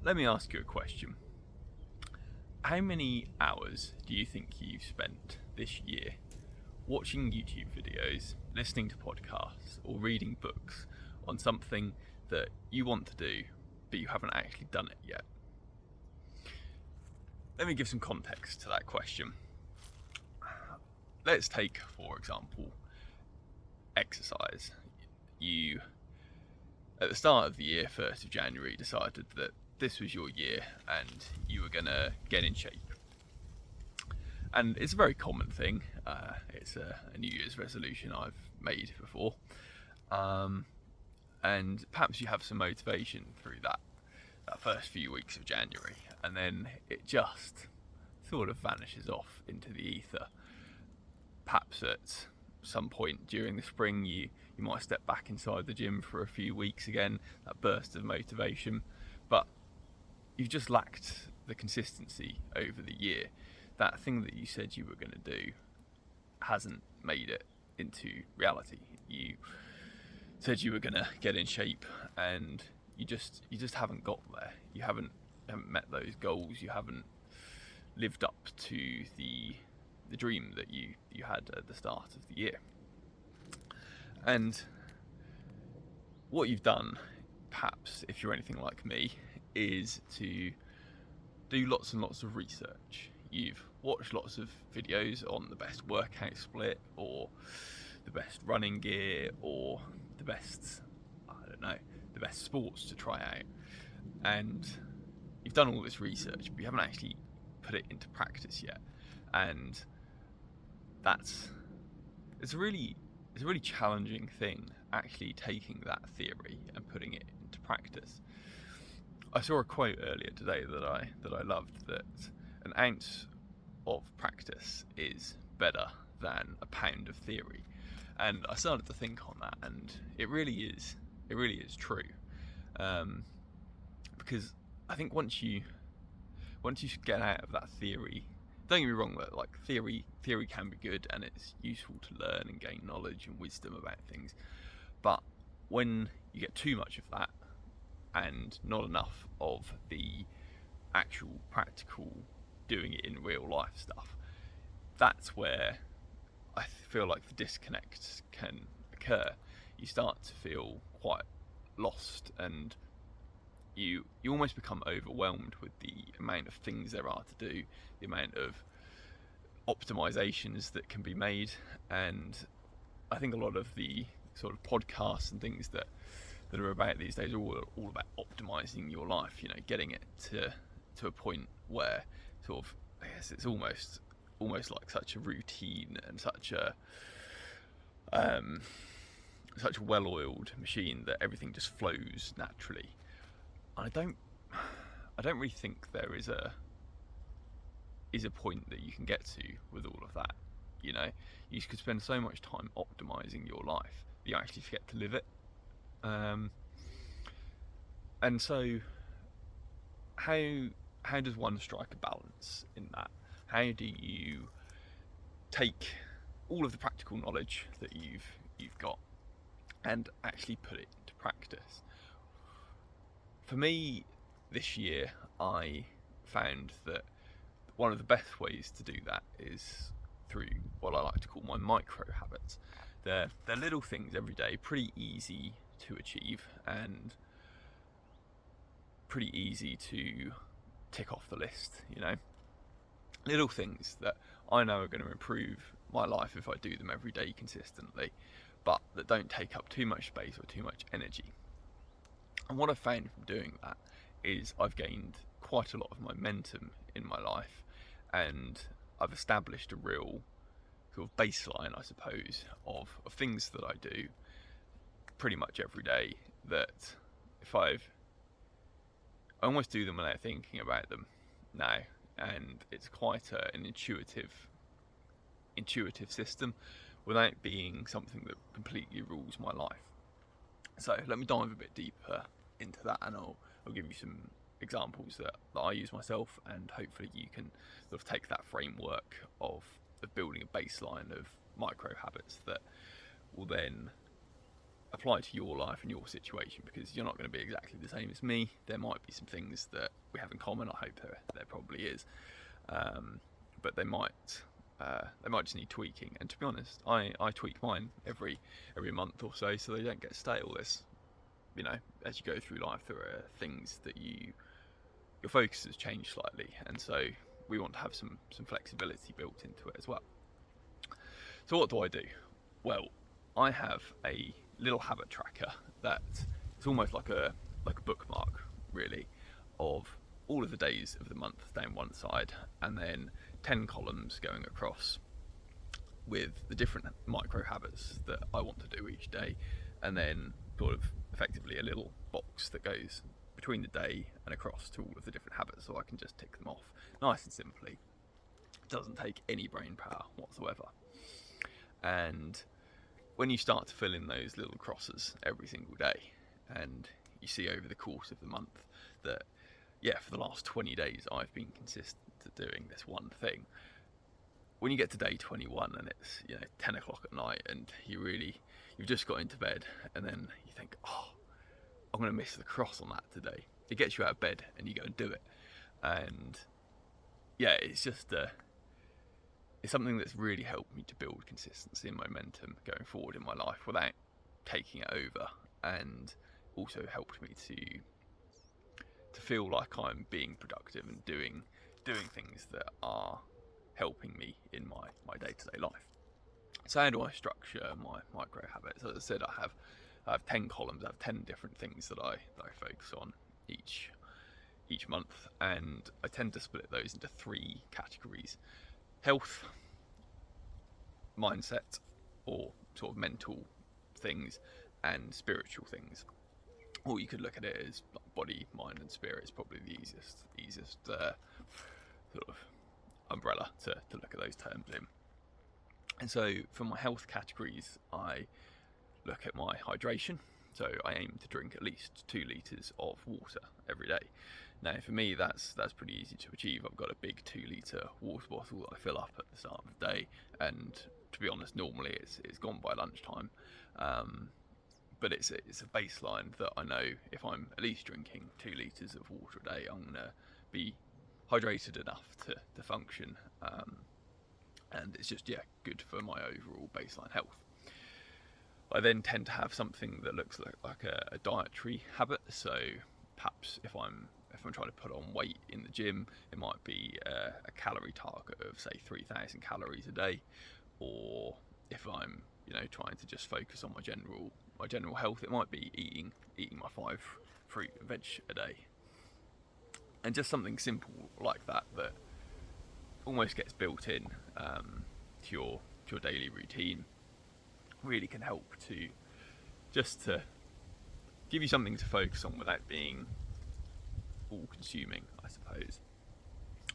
let me ask you a question. How many hours do you think you've spent this year watching YouTube videos, listening to podcasts, or reading books on something that you want to do, but you haven't actually done it yet? Let me give some context to that question. Let's take, for example, exercise. You, at the start of the year, 1st of January, decided that this was your year and you were going to get in shape. And it's a very common thing. It's a New Year's resolution I've made before. And perhaps you have some motivation through that first few weeks of January, and then it just sort of vanishes off into the ether. Perhaps at some point during the spring you might step back inside the gym for a few weeks again, that burst of motivation, but you've just lacked the consistency over the year. That thing that you said you were going to do hasn't made it into reality. You said you were going to get in shape and you just haven't got there. You haven't met those goals. You haven't lived up to the dream that you had at the start of the year. And what you've done, perhaps if you're anything like me, is to do lots and lots of research. You've watched lots of videos on the best workout split, or the best running gear, or the best, the best sports to try out. And you've done all this research, but you haven't actually put it into practice yet. And it's a really challenging thing, actually taking that theory and putting it into practice. I saw a quote earlier today that I loved, that an ounce of practice is better than a pound of theory. And I started to think on that, and it really is true. Because I think once you get out of that theory, don't get me wrong, that like theory can be good and it's useful to learn and gain knowledge and wisdom about things, but when you get too much of that and not enough of the actual practical doing it in real life stuff, that's where I feel like the disconnect can occur. You start to feel quite lost, and you almost become overwhelmed with the amount of things there are to do, the amount of optimizations that can be made. And I think a lot of the sort of podcasts and things that are about these days are all about optimizing your life, getting it to a point where sort of, I guess it's almost like such a routine and such a well-oiled machine that everything just flows naturally. I don't really think there is a point that you can get to with all of that. You could spend so much time optimizing your life that you actually forget to live it. And so how does one strike a balance in that? How do you take all of the practical knowledge that you've got and actually put it into practice? For me, this year, I found that one of the best ways to do that is through what I like to call my micro habits. They're little things every day, pretty easy to achieve and pretty easy to tick off the list, Little things that I know are going to improve my life if I do them every day consistently, but that don't take up too much space or too much energy. And what I've found from doing that is I've gained quite a lot of momentum in my life, and I've established a real sort of baseline, I suppose, of things that I do pretty much every day, that I almost do them without thinking about them now, and it's quite an intuitive system without being something that completely rules my life. So let me dive a bit deeper into that, and I'll give you some examples that I use myself, and hopefully you can sort of take that framework of building a baseline of micro habits that will then apply to your life and your situation, because you're not going to be exactly the same as me. There might be some things that we have in common. I hope there probably is, but they might just need tweaking. And to be honest, I tweak mine every month or so they don't get stale. This, as you go through life, there are things that your focus has changed slightly, and so we want to have some flexibility built into it as well. So what do I do? Well, I have a little habit tracker that it's almost like a bookmark, really, of all of the days of the month down one side, and then 10 columns going across with the different micro habits that I want to do each day, and then sort of effectively a little box that goes between the day and across to all of the different habits, so I can just tick them off nice and simply. It doesn't take any brain power whatsoever. And when you start to fill in those little crosses every single day, and you see over the course of the month that, for the last 20 days I've been consistent at doing this one thing, when you get to day 21 and it's 10 o'clock at night and you've just got into bed, and then you think, I'm going to miss the cross on that today. It gets you out of bed and you go and do it. And it's just it's something that's really helped me to build consistency and momentum going forward in my life without taking it over, and also helped me to feel like I'm being productive and doing things that are helping me in my day-to-day life. So how do I structure my micro habits? As I said, I have 10 columns. I have 10 different things that I focus on each month, and I tend to split those into 3 categories: health, mindset, or sort of mental things, and spiritual things. Or you could look at it as body, mind, and spirit is probably the easiest sort of umbrella to look at those terms in. And so for my health categories, I look at my hydration. So I aim to drink at least 2 litres of water every day. Now for me, that's pretty easy to achieve. I've got a big 2-litre water bottle that I fill up at the start of the day, and to be honest, normally it's gone by lunchtime. But it's a baseline that I know if I'm at least drinking 2 litres of water a day, I'm gonna be hydrated enough to function, and it's just good for my overall baseline health. I then tend to have something that looks like a dietary habit. So perhaps if I'm trying to put on weight in the gym, it might be a calorie target of say 3,000 calories a day, or if I'm trying to just focus on my general health, it might be eating my 5 fruit and veg a day. And just something simple like that almost gets built in to your daily routine really can help to give you something to focus on without being all-consuming, I suppose.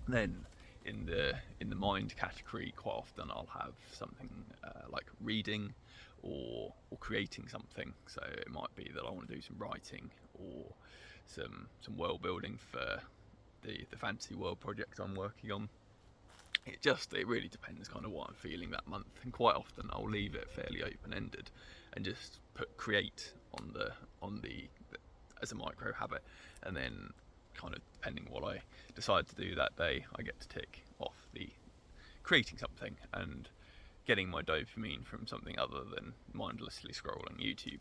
Then in the mind category, quite often I'll have something like reading or creating something. So it might be that I want to do some writing or some world building for the fantasy world project I'm working on. It really depends kind of what I'm feeling that month, and quite often I'll leave it fairly open-ended and just put create on the as a micro habit, and then kind of depending what I decide to do that day, I get to tick off the creating something and getting my dopamine from something other than mindlessly scrolling YouTube.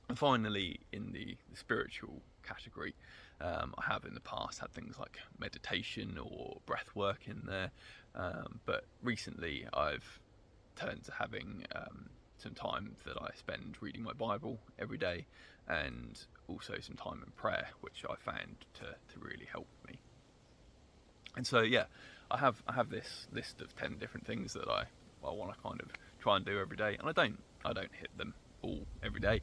And finally, in the spiritual category, I have in the past had things like meditation or breath work in there, but recently I've turned to having some time that I spend reading my Bible every day, and also some time in prayer, which I found to really help me. And so I have this list of 10 different things that I want to kind of try and do every day, and I don't hit them all every day.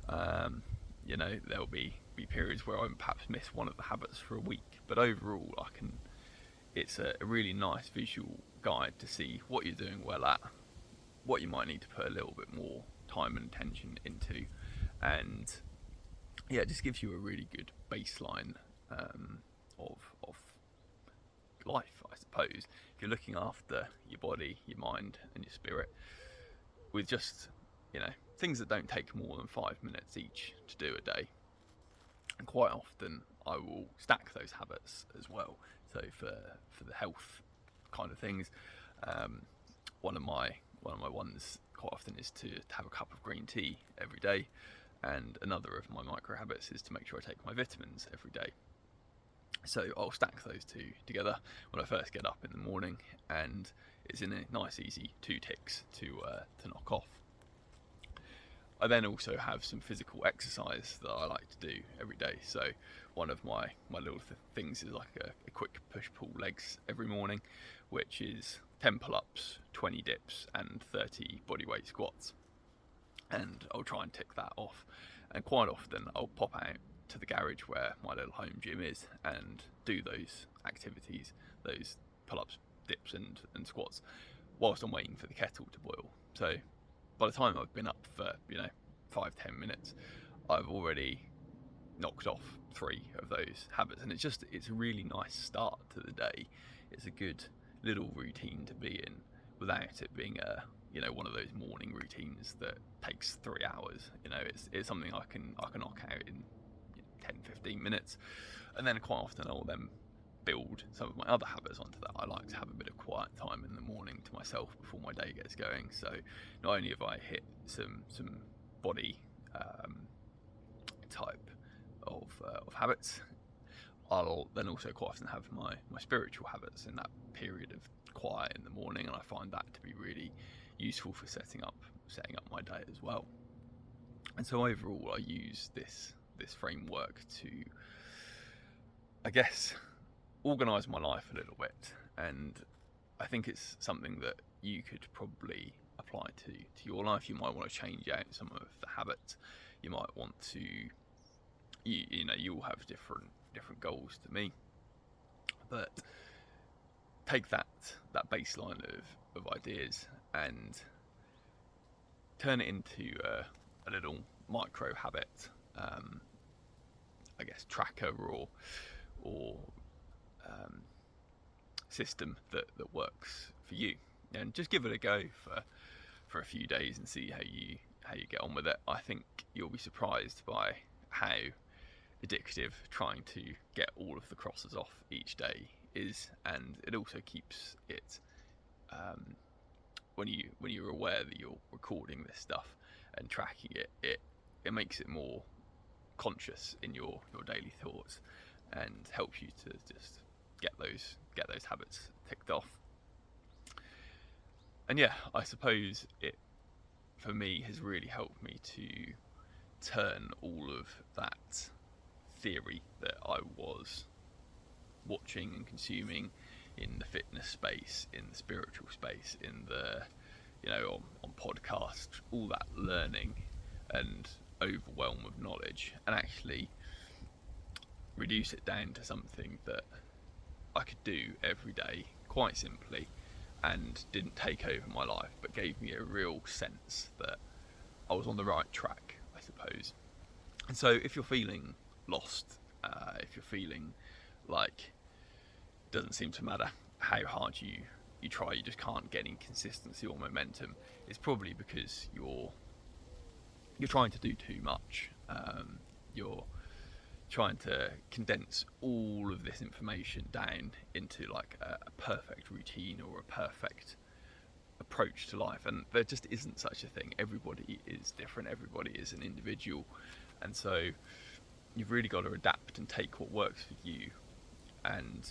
There'll be periods where I perhaps miss one of the habits for a week, but overall it's a really nice visual guide to see what you're doing well at, what you might need to put a little bit more time and attention into, and it just gives you a really good baseline of life, I suppose. If you're looking after your body, your mind and your spirit with just things that don't take more than 5 minutes each to do a day. And quite often I will stack those habits as well. So for the health kind of things, one of my ones quite often is to have a cup of green tea every day, and another of my micro habits is to make sure I take my vitamins every day. So I'll stack those two together when I first get up in the morning, and it's in a nice easy 2 ticks to knock off. I then also have some physical exercise that I like to do every day. So one of my little things is like a quick push-pull legs every morning, which is 10 pull-ups, 20 dips and 30 bodyweight squats. And I'll try and tick that off. And quite often I'll pop out to the garage where my little home gym is and do those activities, those pull-ups, dips and squats, whilst I'm waiting for the kettle to boil. So by the time I've been up for 5-10 minutes, I've already knocked off 3 of those habits, and it's a really nice start to the day. It's a good little routine to be in without it being one of those morning routines that takes 3 hours. It's something I can knock out in 10-15 minutes, and then quite often I'll then build some of my other habits onto that. I like to have a bit of quiet time in the morning to myself before my day gets going. So not only have I hit some body type of habits, I'll then also quite often have my spiritual habits in that period of quiet in the morning, and I find that to be really useful for setting up my day as well. And so overall I use this framework to, I guess, organise my life a little bit, and I think it's something that you could probably apply to your life. You might want to change out some of the habits. You might want to, you'll have different goals to me, but take that baseline of ideas and turn it into a little micro habit, I guess, tracker or system that works for you, and just give it a go for a few days and see how you get on with it. I think you'll be surprised by how addictive trying to get all of the crosses off each day is, and it also keeps it when you're aware that you're recording this stuff and tracking it makes it more conscious in your daily thoughts and helps you to just get those habits ticked off. And yeah, I suppose it for me has really helped me to turn all of that theory that I was watching and consuming in the fitness space, in the spiritual space, in the on podcast, all that learning and overwhelm of knowledge, and actually reduce it down to something that I could do every day quite simply and didn't take over my life, but gave me a real sense that I was on the right track, I suppose. And so if you're feeling lost, if you're feeling like it doesn't seem to matter how hard you try, you just can't get any consistency or momentum, it's probably because you're trying to do too much. You're trying to condense all of this information down into like a perfect routine or a perfect approach to life, and there just isn't such a thing. Everybody is different, everybody is an individual, and so you've really got to adapt and take what works for you and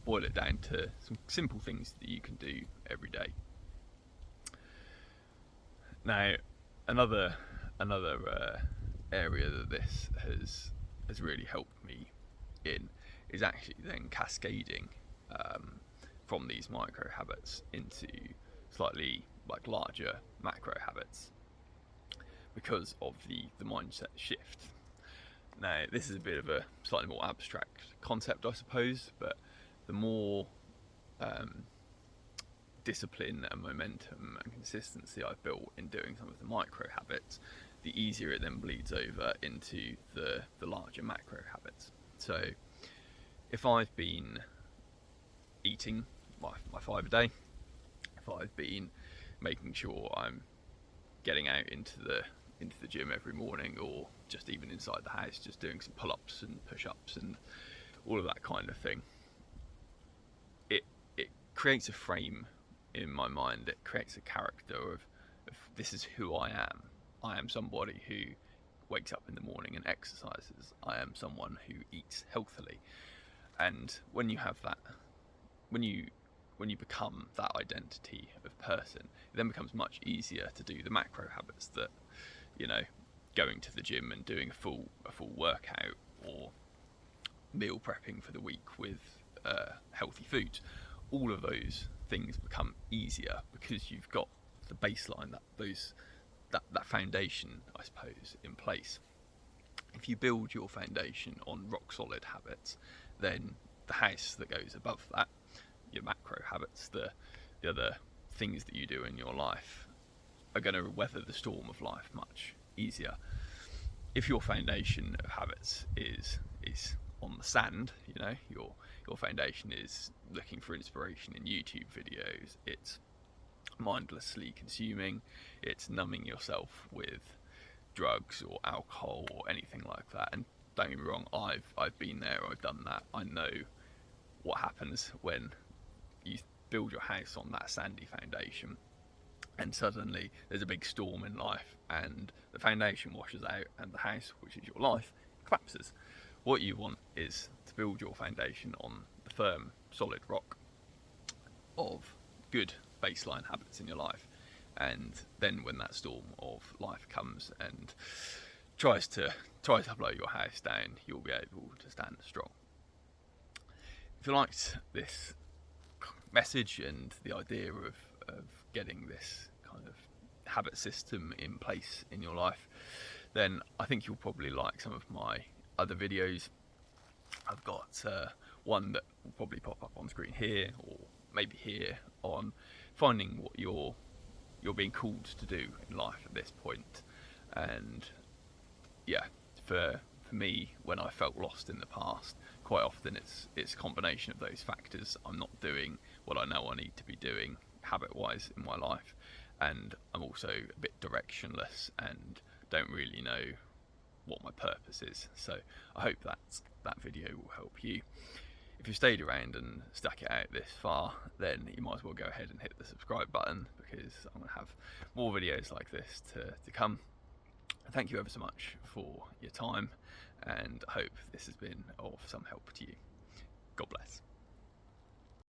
boil it down to some simple things that you can do every day. Now, another area that this has really helped me in is actually then cascading from these micro habits into slightly like larger macro habits because of the mindset shift. Now, this is a bit of a slightly more abstract concept, I suppose, but the more discipline and momentum and consistency I've built in doing some of the micro habits, the easier it then bleeds over into the larger macro habits. So if I've been eating my 5 a day, if I've been making sure I'm getting out into the gym every morning, or just even inside the house, just doing some pull-ups and push-ups and all of that kind of thing. It creates a frame in my mind. It creates a character of this is who I am. I am somebody who wakes up in the morning and exercises. I am someone who eats healthily. And when you have that, when you become that identity of person, it then becomes much easier to do the macro habits that, going to the gym and doing a full workout, or meal prepping for the week with healthy foods. All of those things become easier because you've got the baseline, that foundation, I suppose, in place. If you build your foundation on rock solid habits, then the house that goes above that, your macro habits, the other things that you do in your life, are going to weather the storm of life much easier. If your foundation of habits is on the sand, your foundation is looking for inspiration in YouTube videos, it's mindlessly consuming, it's numbing yourself with drugs or alcohol or anything like that. And don't get me wrong, I've been there, I've done that. I know what happens when you build your house on that sandy foundation and suddenly there's a big storm in life and the foundation washes out and the house, which is your life, collapses. What you want is to build your foundation on the firm, solid rock of good baseline habits in your life, and then when that storm of life comes and tries to blow your house down, you'll be able to stand strong. If you liked this message and the idea of getting this kind of habit system in place in your life, then I think you'll probably like some of my other videos. I've got one that will probably pop up on screen here, or maybe here, on finding what you're being called to do in life at this point. And yeah, for me, when I felt lost in the past, quite often it's a combination of those factors. I'm not doing what I know I need to be doing habit-wise in my life, and I'm also a bit directionless and don't really know what my purpose is. So I hope that video will help you. If you stayed around and stuck it out this far, then you might as well go ahead and hit the subscribe button, because I'm going to have more videos like this to come. Thank you ever so much for your time, and I hope this has been of some help to you. God bless.